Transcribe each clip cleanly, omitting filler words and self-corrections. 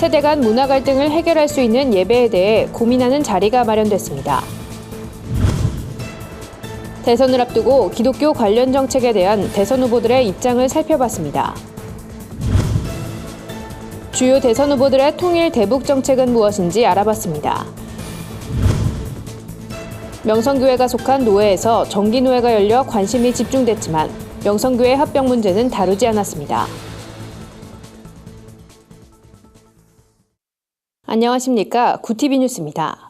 세대 간 문화 갈등을 해결할 수 있는 예배에 대해 고민하는 자리가 마련됐습니다. 대선을 앞두고 기독교 관련 정책에 대한 대선 후보들의 입장을 살펴봤습니다. 주요 대선 후보들의 통일 대북 정책은 무엇인지 알아봤습니다. 명성교회가 속한 노회에서 정기노회가 열려 관심이 집중됐지만 명성교회 합병 문제는 다루지 않았습니다. 안녕하십니까. 구티비 뉴스입니다.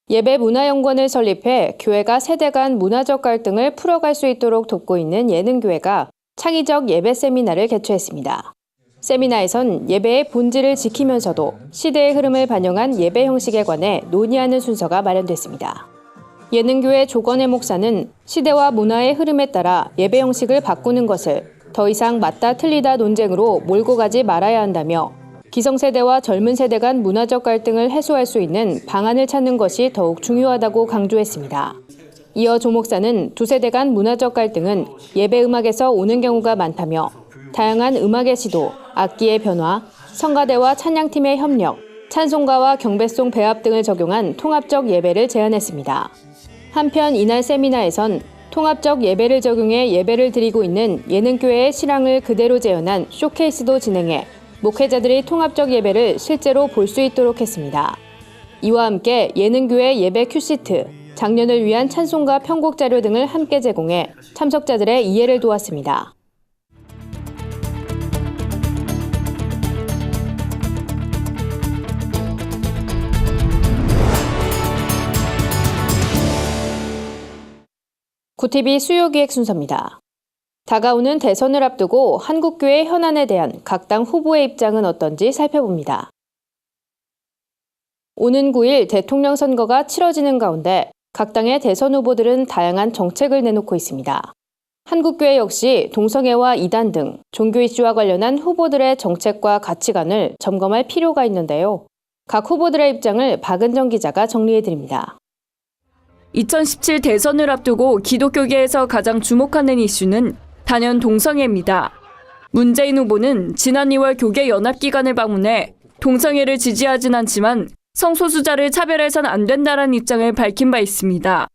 예배문화연구원을 설립해 교회가 세대 간 문화적 갈등을 풀어갈 수 있도록 돕고 있는 예능교회가 창의적 예배 세미나를 개최했습니다. 세미나에선 예배의 본질을 지키면서도 시대의 흐름을 반영한 예배 형식에 관해 논의하는 순서가 마련됐습니다. 예능교회 조건의 목사는 시대와 문화의 흐름에 따라 예배 형식을 바꾸는 것을 더 이상 맞다 틀리다 논쟁으로 몰고 가지 말아야 한다며 기성세대와 젊은 세대 간 문화적 갈등을 해소할 수 있는 방안을 찾는 것이 더욱 중요하다고 강조했습니다. 이어 조 목사는 두 세대 간 문화적 갈등은 예배 음악에서 오는 경우가 많다며 다양한 음악의 시도, 악기의 변화, 성가대와 찬양팀의 협력, 찬송가와 경배송 배합 등을 적용한 통합적 예배를 제안했습니다. 한편 이날 세미나에선 통합적 예배를 적용해 예배를 드리고 있는 예능교회의 실황을 그대로 재현한 쇼케이스도 진행해 목회자들이 통합적 예배를 실제로 볼 수 있도록 했습니다. 이와 함께 예능교회 예배 큐시트, 장년을 위한 찬송가 편곡 자료 등을 함께 제공해 참석자들의 이해를 도왔습니다. 구티비 수요기획 순서입니다. 다가오는 대선을 앞두고 한국교회 현안에 대한 각 당 후보의 입장은 어떤지 살펴봅니다. 오는 9일 대통령 선거가 치러지는 가운데 각 당의 대선 후보들은 다양한 정책을 내놓고 있습니다. 한국교회 역시 동성애와 이단 등 종교 이슈와 관련한 후보들의 정책과 가치관을 점검할 필요가 있는데요. 각 후보들의 입장을 박은정 기자가 정리해드립니다. 2017 대선을 앞두고 기독교계에서 가장 주목하는 이슈는 단연 동성애입니다. 문재인 후보는 지난 2월 교계 연합기관을 방문해 동성애를 지지하진 않지만 성소수자를 차별해선 안 된다는 입장을 밝힌 바 있습니다.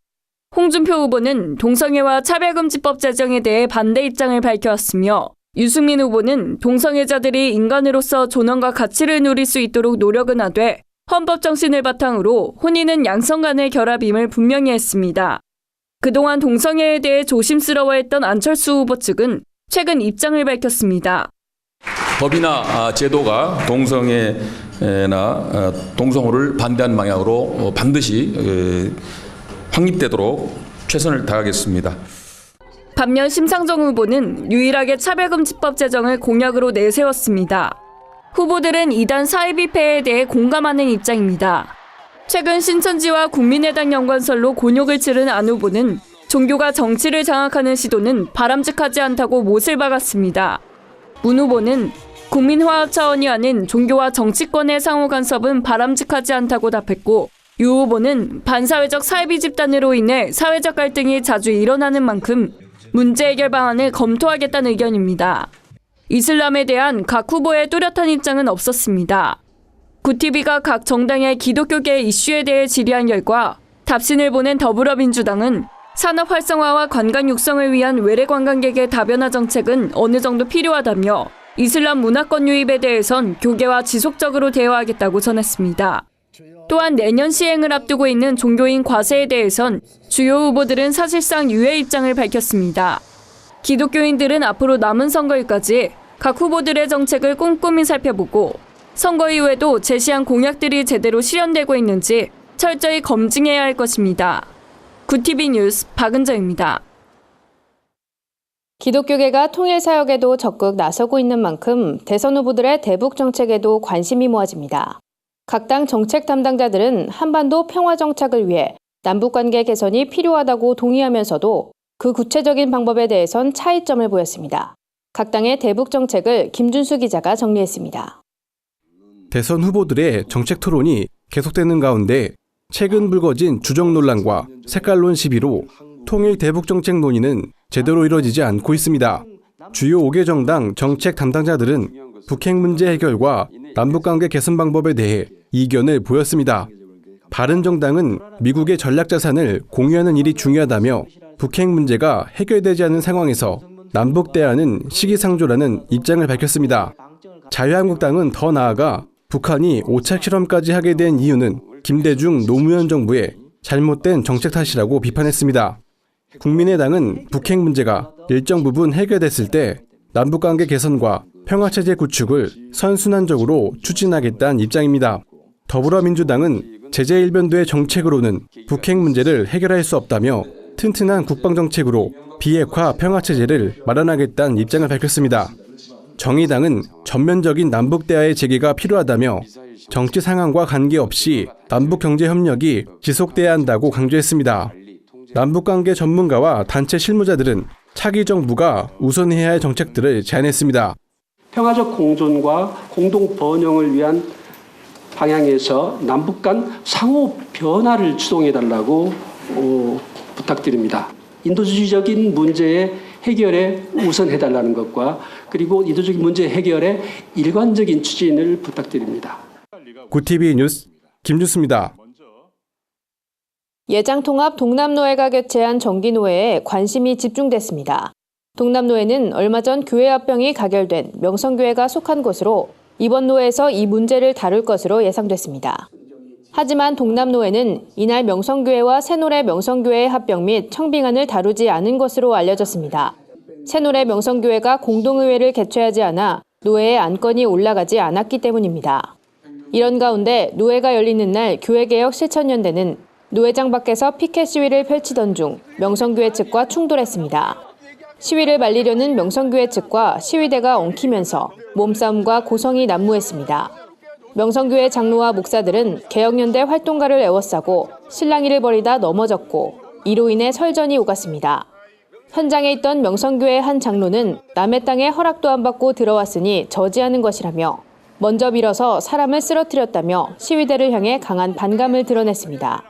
홍준표 후보는 동성애와 차별금지법 제정에 대해 반대 입장을 밝혀왔으며 유승민 후보는 동성애자들이 인간으로서 존엄과 가치를 누릴 수 있도록 노력은 하되 헌법 정신을 바탕으로 혼인은 양성 간의 결합임을 분명히 했습니다. 그동안 동성애에 대해 조심스러워했던 안철수 후보 측은 최근 입장을 밝혔습니다. 법이나 제도가 동성애나 동성호를 반대하는 방향으로 반드시 확립되도록 최선을 다하겠습니다. 반면 심상정 후보는 유일하게 차별금지법 제정을 공약으로 내세웠습니다. 후보들은 이단 사회비폐에 대해 공감하는 입장입니다. 최근 신천지와 국민의당 연관설로 곤욕을 치른 안 후보는 종교가 정치를 장악하는 시도는 바람직하지 않다고 못을 박았습니다. 문 후보는 국민화합 차원이 아닌 종교와 정치권의 상호 간섭은 바람직하지 않다고 답했고 유 후보는 반사회적 사이비 집단으로 인해 사회적 갈등이 자주 일어나는 만큼 문제 해결 방안을 검토하겠다는 의견입니다. 이슬람에 대한 각 후보의 뚜렷한 입장은 없었습니다. 구티비가 각 정당의 기독교계 이슈에 대해 질의한 결과 답신을 보낸 더불어민주당은 산업 활성화와 관광 육성을 위한 외래 관광객의 다변화 정책은 어느 정도 필요하다며 이슬람 문화권 유입에 대해선 교계와 지속적으로 대화하겠다고 전했습니다. 또한 내년 시행을 앞두고 있는 종교인 과세에 대해선 주요 후보들은 사실상 유예 입장을 밝혔습니다. 기독교인들은 앞으로 남은 선거일까지 각 후보들의 정책을 꼼꼼히 살펴보고 선거 이후에도 제시한 공약들이 제대로 실현되고 있는지 철저히 검증해야 할 것입니다. 구티비 뉴스 박은정입니다. 기독교계가 통일사역에도 적극 나서고 있는 만큼 대선 후보들의 대북 정책에도 관심이 모아집니다. 각 당 정책 담당자들은 한반도 평화 정착을 위해 남북관계 개선이 필요하다고 동의하면서도 그 구체적인 방법에 대해선 차이점을 보였습니다. 각 당의 대북 정책을 김준수 기자가 정리했습니다. 대선 후보들의 정책 토론이 계속되는 가운데 최근 불거진 주적 논란과 색깔론 시비로 통일 대북 정책 논의는 제대로 이뤄지지 않고 있습니다. 주요 5개 정당 정책 담당자들은 북핵 문제 해결과 남북관계 개선 방법에 대해 이견을 보였습니다. 바른정당은 미국의 전략자산을 공유하는 일이 중요하다며 북핵 문제가 해결되지 않은 상황에서 남북 대화는 시기상조라는 입장을 밝혔습니다. 자유한국당은 더 나아가 북한이 오착 실험까지 하게 된 이유는 김대중 노무현 정부의 잘못된 정책 탓이라고 비판했습니다. 국민의당은 북핵 문제가 일정 부분 해결됐을 때 남북관계 개선과 평화체제 구축을 선순환적으로 추진하겠다는 입장입니다. 더불어민주당은 제재 일변도의 정책으로는 북핵 문제를 해결할 수 없다며 튼튼한 국방정책으로 비핵화 평화체제를 마련하겠다는 입장을 밝혔습니다. 정의당은 전면적인 남북 대화의 재개가 필요하다며 정치 상황과 관계없이 남북 경제 협력이 지속돼야 한다고 강조했습니다. 남북관계 전문가와 단체 실무자들은 차기 정부가 우선해야 할 정책들을 제안했습니다. 평화적 공존과 공동 번영을 위한 방향에서 남북 간 상호 변화를 주동해달라고 부탁드립니다. 인도주의적인 문제의 해결에 우선해달라는 것과 그리고 인도적인 문제 해결에 일관적인 추진을 부탁드립니다. 구TV 뉴스 김준수입니다. 예장통합 동남노회가 개최한 정기노회에 관심이 집중됐습니다. 동남노회는 얼마 전 교회 합병이 가결된 명성교회가 속한 곳으로 이번 노회에서 이 문제를 다룰 것으로 예상됐습니다. 하지만 동남노회는 이날 명성교회와 새노래 명성교회의 합병 및 청빙안을 다루지 않은 것으로 알려졌습니다. 새노래 명성교회가 공동의회를 개최하지 않아 노회에 안건이 올라가지 않았기 때문입니다. 이런 가운데 노회가 열리는 날 교회개혁 실천연대는 노회장 밖에서 피켓 시위를 펼치던 중 명성교회 측과 충돌했습니다. 시위를 말리려는 명성교회 측과 시위대가 엉키면서 몸싸움과 고성이 난무했습니다. 명성교회 장로와 목사들은 개혁연대 활동가를 에워싸고 실랑이를 벌이다 넘어졌고 이로 인해 설전이 오갔습니다. 현장에 있던 명성교회 한 장로는 남의 땅에 허락도 안 받고 들어왔으니 저지하는 것이라며 먼저 밀어서 사람을 쓰러뜨렸다며 시위대를 향해 강한 반감을 드러냈습니다.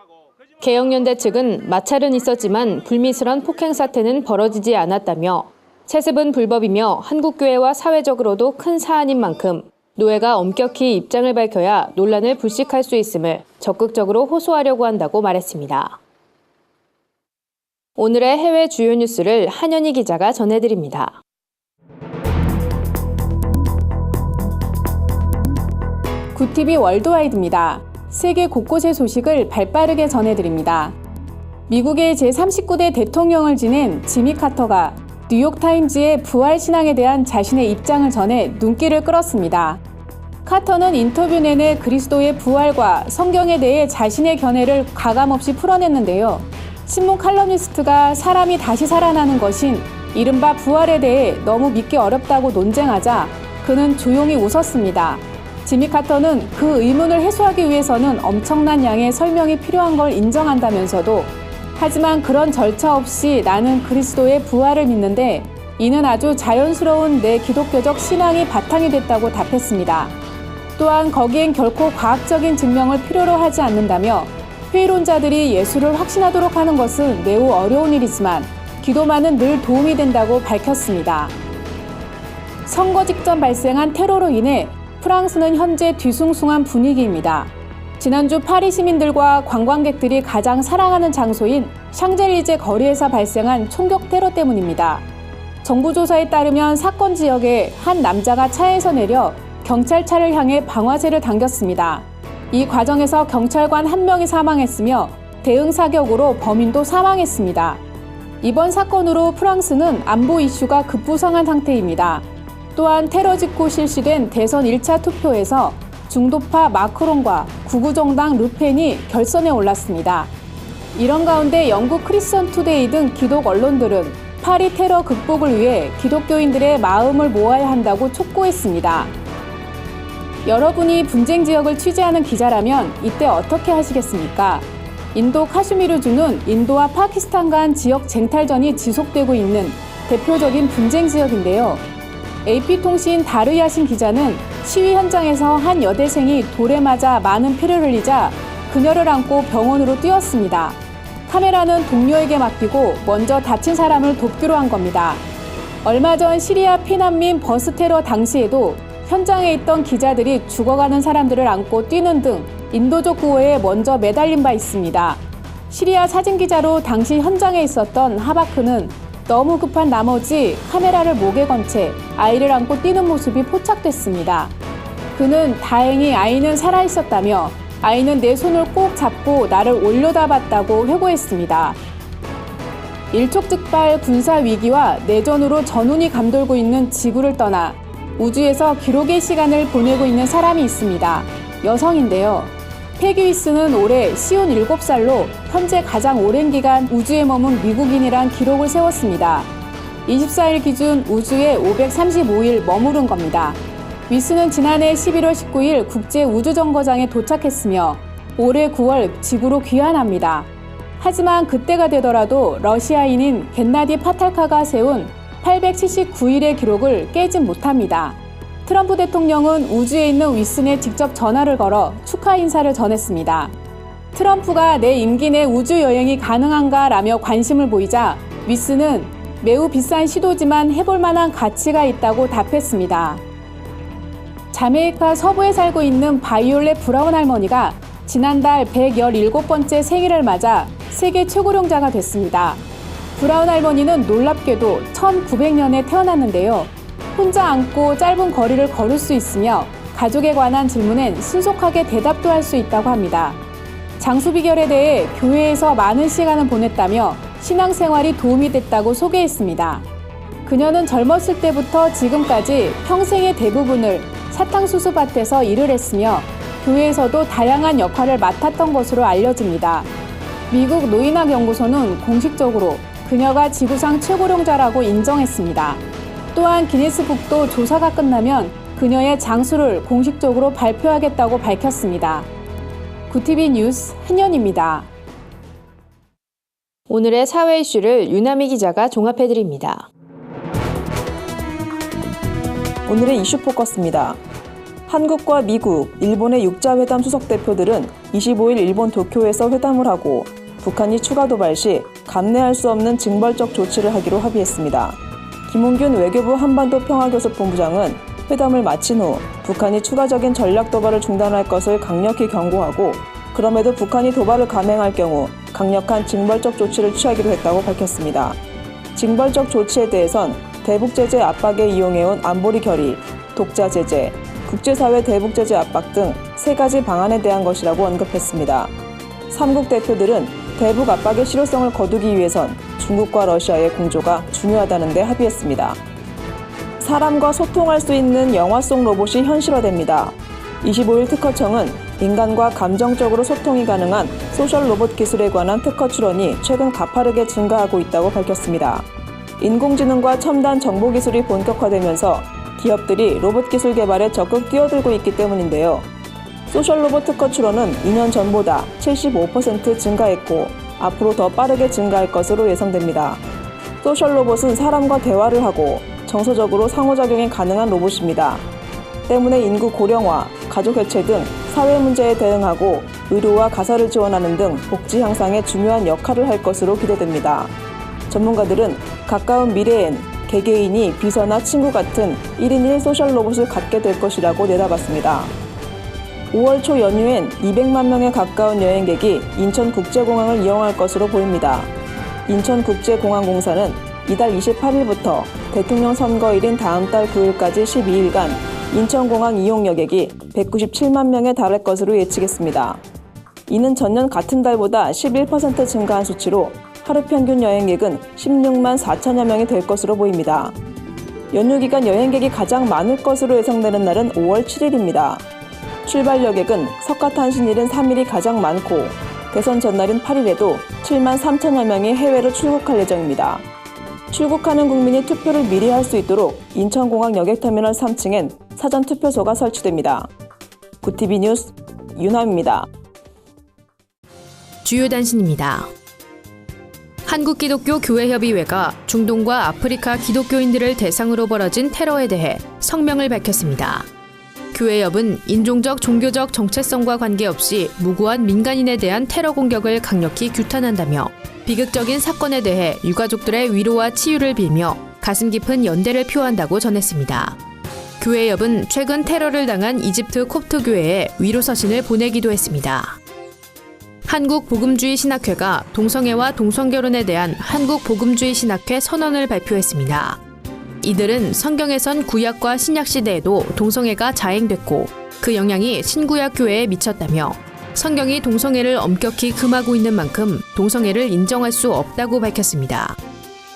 개혁연대 측은 마찰은 있었지만 불미스런 폭행 사태는 벌어지지 않았다며 세습은 불법이며 한국교회와 사회적으로도 큰 사안인 만큼 노회가 엄격히 입장을 밝혀야 논란을 불식할 수 있음을 적극적으로 호소하려고 한다고 말했습니다. 오늘의 해외 주요 뉴스를 한현희 기자가 전해드립니다. 구TV 월드와이드입니다. 세계 곳곳의 소식을 발빠르게 전해드립니다. 미국의 제39대 대통령을 지낸 지미 카터가 뉴욕타임즈의 부활 신앙에 대한 자신의 입장을 전해 눈길을 끌었습니다. 카터는 인터뷰 내내 그리스도의 부활과 성경에 대해 자신의 견해를 가감없이 풀어냈는데요. 신문 칼럼니스트가 사람이 다시 살아나는 것인 이른바 부활에 대해 너무 믿기 어렵다고 논쟁하자 그는 조용히 웃었습니다. 지미 카터는 그 의문을 해소하기 위해서는 엄청난 양의 설명이 필요한 걸 인정한다면서도 하지만 그런 절차 없이 나는 그리스도의 부활을 믿는데 이는 아주 자연스러운 내 기독교적 신앙이 바탕이 됐다고 답했습니다. 또한 거기엔 결코 과학적인 증명을 필요로 하지 않는다며 회의론자들이 예수를 확신하도록 하는 것은 매우 어려운 일이지만 기도만은 늘 도움이 된다고 밝혔습니다. 선거 직전 발생한 테러로 인해 프랑스는 현재 뒤숭숭한 분위기입니다. 지난주 파리 시민들과 관광객들이 가장 사랑하는 장소인 샹젤리제 거리에서 발생한 총격 테러 때문입니다. 정부 조사에 따르면 사건 지역에 한 남자가 차에서 내려 경찰차를 향해 방아쇠를 당겼습니다. 이 과정에서 경찰관 1명이 사망했으며 대응 사격으로 범인도 사망했습니다. 이번 사건으로 프랑스는 안보 이슈가 급부상한 상태입니다. 또한 테러 직후 실시된 대선 1차 투표에서 중도파 마크롱과 구구정당 르펜이 결선에 올랐습니다. 이런 가운데 영국 크리스천 투데이 등 기독 언론들은 파리 테러 극복을 위해 기독교인들의 마음을 모아야 한다고 촉구했습니다. 여러분이 분쟁 지역을 취재하는 기자라면 이때 어떻게 하시겠습니까? 인도 카슈미르주는 인도와 파키스탄 간 지역 쟁탈전이 지속되고 있는 대표적인 분쟁 지역인데요. AP통신 다르야신 기자는 시위 현장에서 한 여대생이 돌에 맞아 많은 피를 흘리자 그녀를 안고 병원으로 뛰었습니다. 카메라는 동료에게 맡기고 먼저 다친 사람을 돕기로 한 겁니다. 얼마 전 시리아 피난민 버스 테러 당시에도 현장에 있던 기자들이 죽어가는 사람들을 안고 뛰는 등 인도적 구호에 먼저 매달린 바 있습니다. 시리아 사진기자로 당시 현장에 있었던 하바크는 너무 급한 나머지 카메라를 목에 건 채 아이를 안고 뛰는 모습이 포착됐습니다. 그는 다행히 아이는 살아있었다며 아이는 내 손을 꼭 잡고 나를 올려다봤다고 회고했습니다. 일촉즉발 군사 위기와 내전으로 전운이 감돌고 있는 지구를 떠나 우주에서 기록의 시간을 보내고 있는 사람이 있습니다. 여성인데요. 패기 위스는 올해 57살로 현재 가장 오랜 기간 우주에 머문 미국인이란 기록을 세웠습니다. 24일 기준 우주에 535일 머무른 겁니다. 위스는 지난해 11월 19일 국제우주정거장에 도착했으며 올해 9월 지구로 귀환합니다. 하지만 그때가 되더라도 러시아인인 겐나디 파탈카가 세운 879일의 기록을 깨진 못합니다. 트럼프 대통령은 우주에 있는 위슨에 직접 전화를 걸어 축하 인사를 전했습니다. 트럼프가 내 임기 내 우주 여행이 가능한가라며 관심을 보이자 위슨은 매우 비싼 시도지만 해볼 만한 가치가 있다고 답했습니다. 자메이카 서부에 살고 있는 바이올렛 브라운 할머니가 지난달 117번째 생일을 맞아 세계 최고령자가 됐습니다. 브라운 할머니는 놀랍게도 1900년에 태어났는데요. 혼자 앉고 짧은 거리를 걸을 수 있으며 가족에 관한 질문엔 신속하게 대답도 할 수 있다고 합니다. 장수 비결에 대해 교회에서 많은 시간을 보냈다며 신앙생활이 도움이 됐다고 소개했습니다. 그녀는 젊었을 때부터 지금까지 평생의 대부분을 사탕수수밭에서 일을 했으며 교회에서도 다양한 역할을 맡았던 것으로 알려집니다. 미국 노인학 연구소는 공식적으로 그녀가 지구상 최고령자라고 인정했습니다. 또한 기네스북도 조사가 끝나면 그녀의 장수를 공식적으로 발표하겠다고 밝혔습니다. 구티비 뉴스 한연입니다. 오늘의 사회 이슈를 유나미 기자가 종합해드립니다. 오늘의 이슈 포커스입니다. 한국과 미국, 일본의 육자회담 수석대표들은 25일 일본 도쿄에서 회담을 하고 북한이 추가 도발 시 감내할 수 없는 징벌적 조치를 하기로 합의했습니다. 김웅균 외교부 한반도 평화교섭본부장은 회담을 마친 후 북한이 추가적인 전략 도발을 중단할 것을 강력히 경고하고 그럼에도 북한이 도발을 감행할 경우 강력한 징벌적 조치를 취하기로 했다고 밝혔습니다. 징벌적 조치에 대해선 대북 제재 압박에 이용해온 안보리 결의, 독자 제재, 국제사회 대북 제재 압박 등 3가지 방안에 대한 것이라고 언급했습니다. 3국 대표들은 대북 압박의 실효성을 거두기 위해선 중국과 러시아의 공조가 중요하다는 데 합의했습니다. 사람과 소통할 수 있는 영화 속 로봇이 현실화됩니다. 25일 특허청은 인간과 감정적으로 소통이 가능한 소셜 로봇 기술에 관한 특허 출원이 최근 가파르게 증가하고 있다고 밝혔습니다. 인공지능과 첨단 정보기술이 본격화되면서 기업들이 로봇 기술 개발에 적극 뛰어들고 있기 때문인데요. 소셜 로봇 특허 출원은 2년 전보다 75% 증가했고 앞으로 더 빠르게 증가할 것으로 예상됩니다. 소셜 로봇은 사람과 대화를 하고 정서적으로 상호작용이 가능한 로봇입니다. 때문에 인구 고령화, 가족 해체 등 사회 문제에 대응하고 의료와 가사를 지원하는 등 복지 향상에 중요한 역할을 할 것으로 기대됩니다. 전문가들은 가까운 미래엔 개개인이 비서나 친구 같은 1인 1 소셜 로봇을 갖게 될 것이라고 내다봤습니다. 5월 초 연휴엔 200만 명에 가까운 여행객이 인천국제공항을 이용할 것으로 보입니다. 인천국제공항공사는 이달 28일부터 대통령 선거일인 다음 달 9일까지 12일간 인천공항 이용 여객이 197만 명에 달할 것으로 예측했습니다. 이는 전년 같은 달보다 11% 증가한 수치로 하루 평균 여행객은 16만 4천여 명이 될 것으로 보입니다. 연휴 기간 여행객이 가장 많을 것으로 예상되는 날은 5월 7일입니다. 출발 여객은 석가탄신일인 3일이 가장 많고 대선 전날인 8일에도 7만 3천여 명이 해외로 출국할 예정입니다. 출국하는 국민이 투표를 미리 할 수 있도록 인천공항 여객터미널 3층엔 사전 투표소가 설치됩니다. 구티비 뉴스 윤하입니다. 주요 단신입니다. 한국기독교교회협의회가 중동과 아프리카 기독교인들을 대상으로 벌어진 테러에 대해 성명을 밝혔습니다. 교회협은 인종적, 종교적 정체성과 관계없이 무고한 민간인에 대한 테러 공격을 강력히 규탄한다며 비극적인 사건에 대해 유가족들의 위로와 치유를 빌며 가슴 깊은 연대를 표한다고 전했습니다. 교회 옆은 최근 테러를 당한 이집트 콥트 교회에 위로 서신을 보내기도 했습니다. 한국복음주의 신학회가 동성애와 동성결혼에 대한 한국복음주의 신학회 선언을 발표했습니다. 이들은 성경에선 구약과 신약 시대에도 동성애가 자행됐고 그 영향이 신구약 교회에 미쳤다며 성경이 동성애를 엄격히 금하고 있는 만큼 동성애를 인정할 수 없다고 밝혔습니다.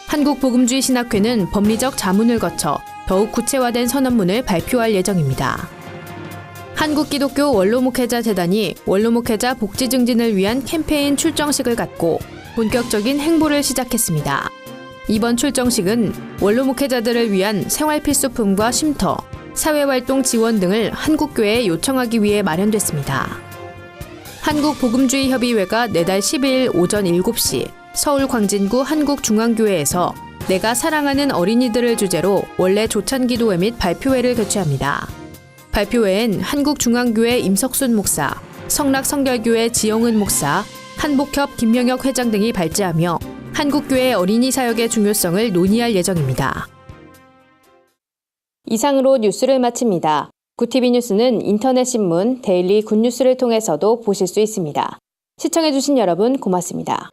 한국복음주의 신학회는 법리적 자문을 거쳐 더욱 구체화된 선언문을 발표할 예정입니다. 한국기독교 원로목회자 재단이 원로목회자 복지 증진을 위한 캠페인 출정식을 갖고 본격적인 행보를 시작했습니다. 이번 출정식은 원로목회자들을 위한 생활필수품과 쉼터, 사회활동 지원 등을 한국교회에 요청하기 위해 마련됐습니다. 한국복음주의협의회가 내달 12일 오전 7시 서울 광진구 한국중앙교회에서 내가 사랑하는 어린이들을 주제로 원래 조찬기도회 및 발표회를 개최합니다. 발표회엔 한국중앙교회 임석순 목사, 성락성결교회 지영은 목사, 한복협 김명혁 회장 등이 발제하며 한국교회 어린이 사역의 중요성을 논의할 예정입니다. 이상으로 뉴스를 마칩니다. 구티비 뉴스는 인터넷 신문 데일리 굿뉴스를 통해서도 보실 수 있습니다. 시청해주신 여러분 고맙습니다.